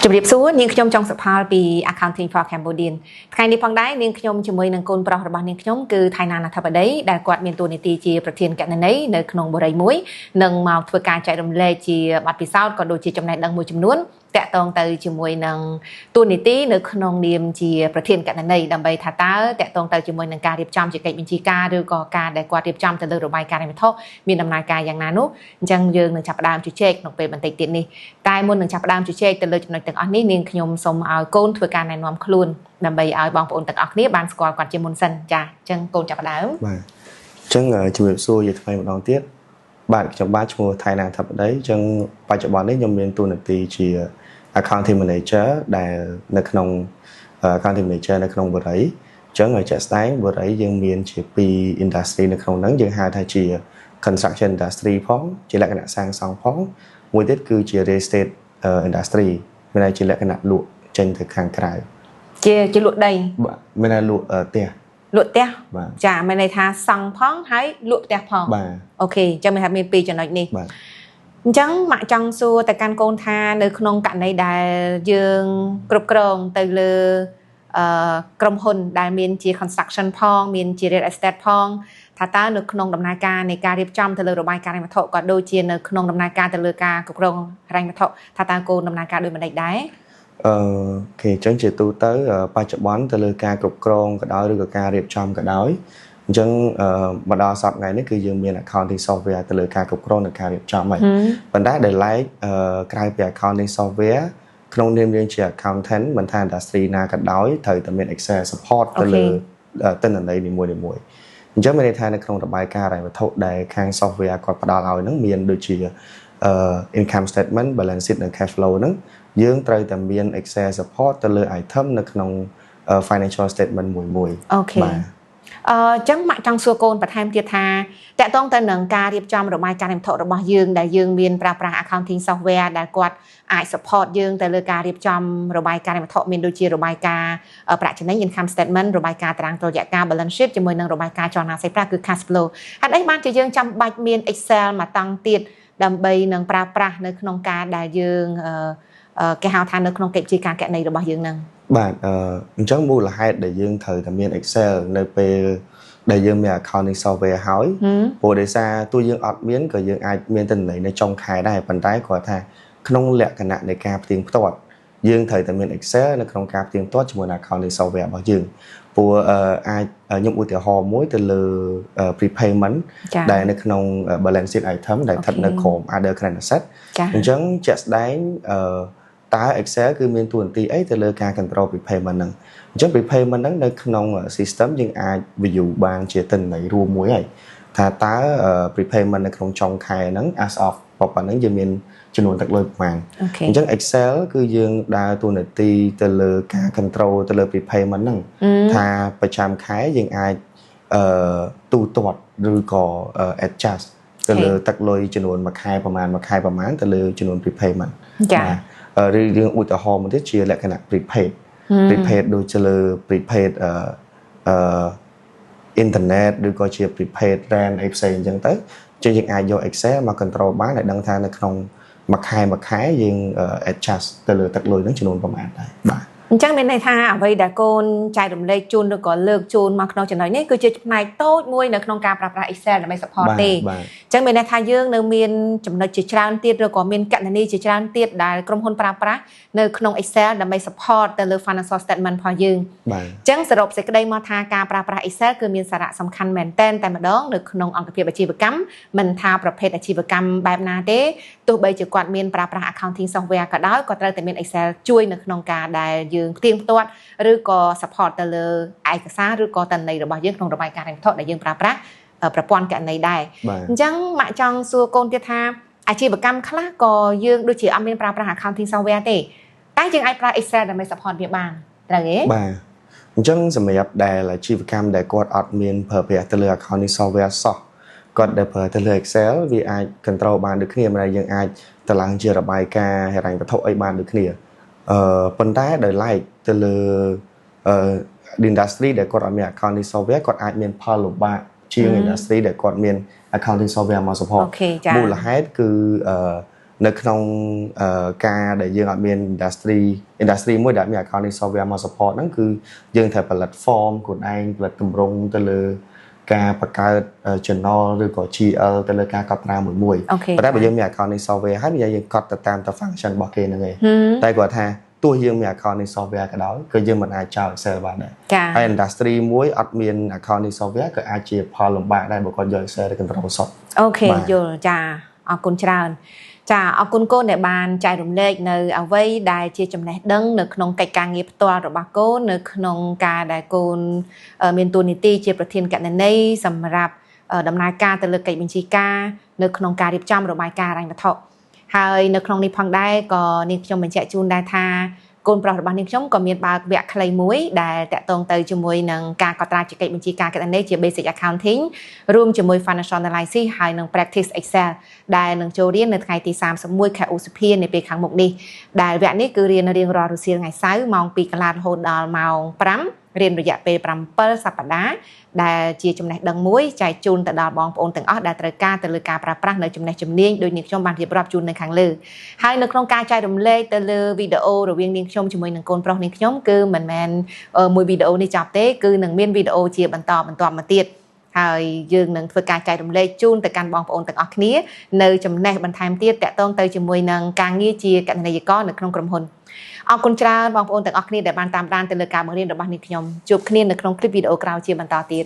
จุดเรียบสู้นิ่งขยมจงสภาพปี accounting for Cambodia ใครในพังได้นิ่งขยมจมวยนังโกนปลอกระบาดนิ่งขยมคือไทยนานาทับได้ได้กวาดเมียนตัวในตีจีประเทศกันในขนมบริมวยนังมาធ្វើការចែករំលែកជាបទពិសោធន៍ក៏ដូចជាចំណេះដឹងមួយចំនួនតាក់ទងទៅជាមួយនឹងទូនីតិនៅក្នុងនាមជាប្រធានកណន័យដើម្បីថាតើតាក់ទងទៅជាមួយនឹងការរៀបចំជាកិច្ចបញ្ជាការឬក៏ការដែលគាត់រៀបចំទៅលើរបាយការណ៍វិធមានដំណើរការយ៉ាងណានោះអញ្ចឹងយើងនឹងចាប់ផ្ដើមជជែកក្នុងពេលបន្តិចទៀតនេះតែមុននឹងចាប់ផ្ដើមជជែកទៅលើចំណុចទាំងអស់នេះនាងខ្ញុំសូមឲ្យកូនធ្វើការណែនាំខ្លួនដើម្បីឲ្យបងប្អូនទាំងអស់គ្នាបានស្គាល់គាត់ជាមុនសិនចាអញ្ចឹងកូនចាប់ផ្ដើមបាទអញ្ចឹងជំរាបសួរជាថ្មីម្ដងទៀតបាទខ្ញុំបាទឈ្មោះថៃណាថាបដីអញ្ចឹងបច្ចុប្បន្ននេះខ្ញុំមានតួនាទីជា accounting manager ដែលនៅក្នុង accounting manager នៅក្នុងបរិយាអញ្ចឹងជាក់ស្ដែងបរិយាយើងមានជា2 industry នៅក្នុងហ្នឹងយើងហៅថាជា construction industry ផងជាលក្ខណៈសាងសង់ផងមួយទៀតគឺជា real estate industry មានន័យជាលក្ខណៈលក់ចេញទៅខាងក្រៅជាលក់ដីបាទមានន័យលក់ផ្ទះលក់ផ្ទះចាមានន័យថាសង់ផងហើយលក់ផ្ទះផងបាទអូខេអញ្ចឹងមាន2ចំណុចនេះបាទអញ្ចឹងម៉ាក់ចង់សួរទៅកាន់កូនថានៅក្នុងករណីដែលយើងគ្រប់គ្រងទៅលើក្រុមហ៊ុនដែលមានជា construction ផងមានជា real estate ផងថាតើនៅក្នុងដំណើរការនៃការរៀបចំទៅលើរបាយការណ៍ហិរញ្ញវត្ថុក៏ដូចជានៅក្នុងដំណើរការទៅលើការគ្រប់គ្រងហិរញ្ញវត្ថុថាតើកូនដំណើរការដូចមិនដែរគេអញ្ចឹងជាទូទៅបច្ចុប្បន្នទៅលើការគ្រប់គ្រងក៏ដោយឬក៏ការរៀបចំក៏ដោយអញ្ចឹងមកដល់សប្តាហ៍ថ្ងៃនេះគឺយើងមាន accounting software ទៅលើការគ្រប់គ្រងនិងការរៀបចំហើយប៉ុន្តែដែលឡែកក្រៅពី accounting software ក្នុងនាមយើងជា accountant មិនថា industry ណាក៏ដោយត្រូវតែមាន Excel support ទៅលើទិន្នន័យនីមួយៗអញ្ចឹងមានន័យថានៅក្នុងរបាយការណ៍ហិរញ្ញវត្ថុដែលខាង software គាត់ផ្ដល់ឲ្យហ្នឹងមានដូចជាincome statement balance sheet និង cash flow ហ្នឹងយើងត្រូវតែមាន Excel support ទៅលើ item នៅក្នុង financial statement មួយអូខេបាទអញ្ចឹងម៉ាក់ចង់សួរកូនបន្ថែមទៀតថាតកតងទៅនឹងការរៀបចំរបាយការណ៍ហិរញ្ញវត្ថុរបស់យើងដែលយើងមានប្រើប្រាស់ accounting software ដែលគាត់អាច support យើងទៅលើការរៀបចំរបាយការណ៍ហិរញ្ញវត្ថុមានដូចជារបាយការណ៍ប្រាក់ចំណេញ income statement របាយការណ៍តារាងតុល្យការ balance sheet ជាមួយនឹងរបាយការណ៍ចលនាផ្សេងប្រាស់គឺ cash flow ហេតុអីបានជាយើងចាំបាច់មាន Excel មកតាំងទៀតដើម្បីនឹងប្រើប្រាស់នៅក្នុងការដែលយើងគេហៅថានៅក្នុងកិច្ចជាការកណន័យរបស់យើងហ្នឹងបាទអញ្ចឹងមូលហេតុដែលយើងត្រូវតែមាន Excel នៅពេលដែលយើងមាន accounting software ហើយព្រោះដោយសារទោះយើងអត់មានក៏យើងអាចមានទិន្នន័យនៅចុងខែដែរប៉ុន្តែគាត់ថាក្នុងលក្ខណៈនៃការផ្ទៀងផ្ទាត់យើងត្រូវតែមាន Excel នៅក្នុងការផ្ទៀងផ្ទាត់ជាមួយនឹង accounting software របស់យើងព្រោះអាចខ្ញុំឧទាហរណ៍មួយទៅលើ prepayment ដែលនៅក្នុង balance sheet item ដែលស្ថិតនៅក្រោម other current asset អញ្ចឹងជាក់ស្ដែងតើ Excel គឺមានតួនាទីអីទៅលើការ control prepayment ហ្នឹងអញ្ចឹង prepayment ហ្នឹងនៅក្នុង system យើងអាច view បានជាទិន្នន័យរួមមួយហើយថាតើ prepayment នៅក្នុងចុងខែហ្នឹង as of ប៉ុណ្ណឹងយើងមានចំនួនទឹកលុយប្រមាណអញ្ចឹង Excel គឺយើងដើរតួនាទីទៅលើការ control ទៅលើ prepayment ហ្នឹងថាប្រចាំខែយើងអាចទូទាត់ឬក៏ adjust ទៅលើទឹកលុយចំនួនមួយខែប្រមាណទៅលើចំនួន prepayment ចាឬយើងឧទាហរណ៍មួយទៀតជាលក្ខណៈ prepaid ដូចជាលើ prepaid internet ឬក៏ជា prepaid rent អីផ្សេងអញ្ចឹងទៅយើងអាចយក Excel មក control បានឲ្យដឹងថានៅក្នុងមួយខែយើង adjust ទៅលើទឹកលុយហ្នឹងចំនួនប្រមាណដែរបាទអញ្ចឹងមានន័យថាអ្វីដែលកូនចែករំលែកជូនឬក៏លើកជូនមកក្នុងចំណុចនេះគឺជាផ្នែកតូចមួយនៅក្នុងការប្រើប្រាស់ Excel ដើម្បី support ទេអញ្ចឹងមានន័យថាយើងនៅមានចំណុចជាច្រើនទៀតឬក៏មានគណនីជាច្រើនទៀតដែលក្រុមហ៊ុនប្រើប្រាស់នៅក្នុង Excel ដើម្បី support ទៅលើ financial statement របស់យើងអញ្ចឹងសរុបសេចក្តីមកថាការប្រើប្រាស់ Excel គឺមានសារៈសំខាន់មែនទែនតែម្ដងនៅក្នុងអង្គភាពអាជីវកម្មមិនថាប្រភេទអាជីវកម្មបែបណាទេទោះបីជាគាត់មានប្រើប្រាស់ accounting software ក៏ដោយក៏ត្រូវតែមាន Excel ជួយនៅក្នុងការដែលយើងផ្ទៀងផ្ទាត់ឬក៏ support ទៅលើឯកសារឬក៏ទិន្នន័យរបស់យើងក្នុងរបាយការណ៍ហិរញ្ញវត្ថុដែលយើងប្រើប្រាស់ប្រព័ន្ធគណនេយ្យដែរអញ្ចឹងម៉ាក់ចង់សួរកូនទៀតថាអាជីវកម្មខ្លះក៏យើងដូចជាអត់មានប្រើប្រាស់ accounting software ទេតែយើងអាចប្រើ Excel ដើម្បី support វាបានត្រូវទេបាទអញ្ចឹងសម្រាប់ដែលអាជីវកម្មដែលគាត់អត់មានប្រើប្រាស់ទៅលើ accounting software សោះគាត់ដែលប្រើទៅលើ Excel វាអាច control បានដូចគ្នាមិនថាយើងអាចតឡើងជារបាយការណ៍ហិរញ្ញវត្ថុអីបានដូចគ្នាប៉ុន្តែដោយឡែកទៅលើindustry ដែលគាត់អត់មាន accounting software គាត់អាចមានផលលំបាកជាង industry ដែលគាត់មាន accounting software មក support មូលហេតុគឺ នៅក្នុងការដែលយើងអត់មាន industry មួយដែលមាន accounting software មក support ហ្នឹងគឺយើងត្រូវផលិត form ខ្លួនឯងផលិតទម្រង់ទៅលើការបង្កើត journal ឬក៏ GL ទៅលើការកត់ត្រាមួយប៉ុន្តែបើយើងមាន accounting software ហើយយើងកត់ទៅតាម function របស់គេហ្នឹងឯងតែគាត់ថាទោះយើងមាន accounting software ក៏ដោយគឺយើងមិនអាចចោល Excel បានដែរហើយ industry មួយអត់មាន accounting software ក៏អាចជាផលលំបាកដែរបើគាត់យក Excel ទៅ control សុទ្ធអូខេយល់ចាអរគុណច្រើនចាអរគុណកូនដែលបានចែករំលែកនៅអ្វីដែលជាចំណេះដឹងនៅក្នុងកិច្ចការងារផ្ទាល់របស់កូននៅក្នុងការដែលកូនមានតួនាទីជាប្រធានគណនេយ្យសម្រាប់ដំណើរការទៅលើកិច្ចបញ្ជីការនៅក្នុងការរៀបចំរបាយការណ៍ហិរញ្ញវត្ថុហើយនៅក្នុងនេះផងដែរក៏នាងខ្ញុំបញ្ជាក់ជូនដែរថាកូនប្រុសរបស់នាងខ្ញុំក៏មានបើកវគ្គខ្លីមួយដែលតាក់ទងទៅជាមួយនឹងការកត់ត្រាជាកិច្ចបញ្ជីការគណនេយ្យជា Basic Accounting រួមជាមួយ Financial Analysis ហើយនិង Practice Excel ដែលនឹងចូលរៀននៅថ្ងៃទី31ខែឧសភានាពេលខាងមុខនេះដែលវគ្គនេះគឺរៀនរៀងរាល់រសៀលថ្ងៃសៅរ៍ម៉ោង 2 កន្លះរហូតដល់ម៉ោង 5រៀនរយៈពេល 7 សប្តាហ៍ដែលជាចំណេះដឹងមួយចែកជូនទៅដល់បងប្អូនទាំងអស់ដែលត្រូវការទៅលើការប្រើប្រាស់នៅចំណេះជំនាញដោយនាងខ្ញុំបានរៀបរាប់ជូននៅខាងលើហើយនៅក្នុងការចែករំលែកទៅលើវីដេអូរវាងនាងខ្ញុំជាមួយនឹងកូនប្រុសនាងខ្ញុំគឺមិនមែនមួយវីដេអូនេះចប់ទេគឺនឹងមានវីដេអូជាបន្តបន្ទាប់មកទៀតហើយយើងនឹងធ្វើការចែករំលែកជូនទៅកាន់បងប្អូនទាំងអស់គ្នានៅចំណេះបន្ថែមទៀតតាក់ទងទៅជាមួយនឹងការងារជាគណនេយ្យករនៅក្នុងក្រុមហ៊ុនអរគុណច្រើនបងប្អូនទាំងអស់គ្នាដែលបានតាមដានទៅលើការបង្រៀនរបស់នាងខ្ញុំជួបគ្នានៅក្នុងคลิปវីដេអូក្រោយជាបន្តទៀត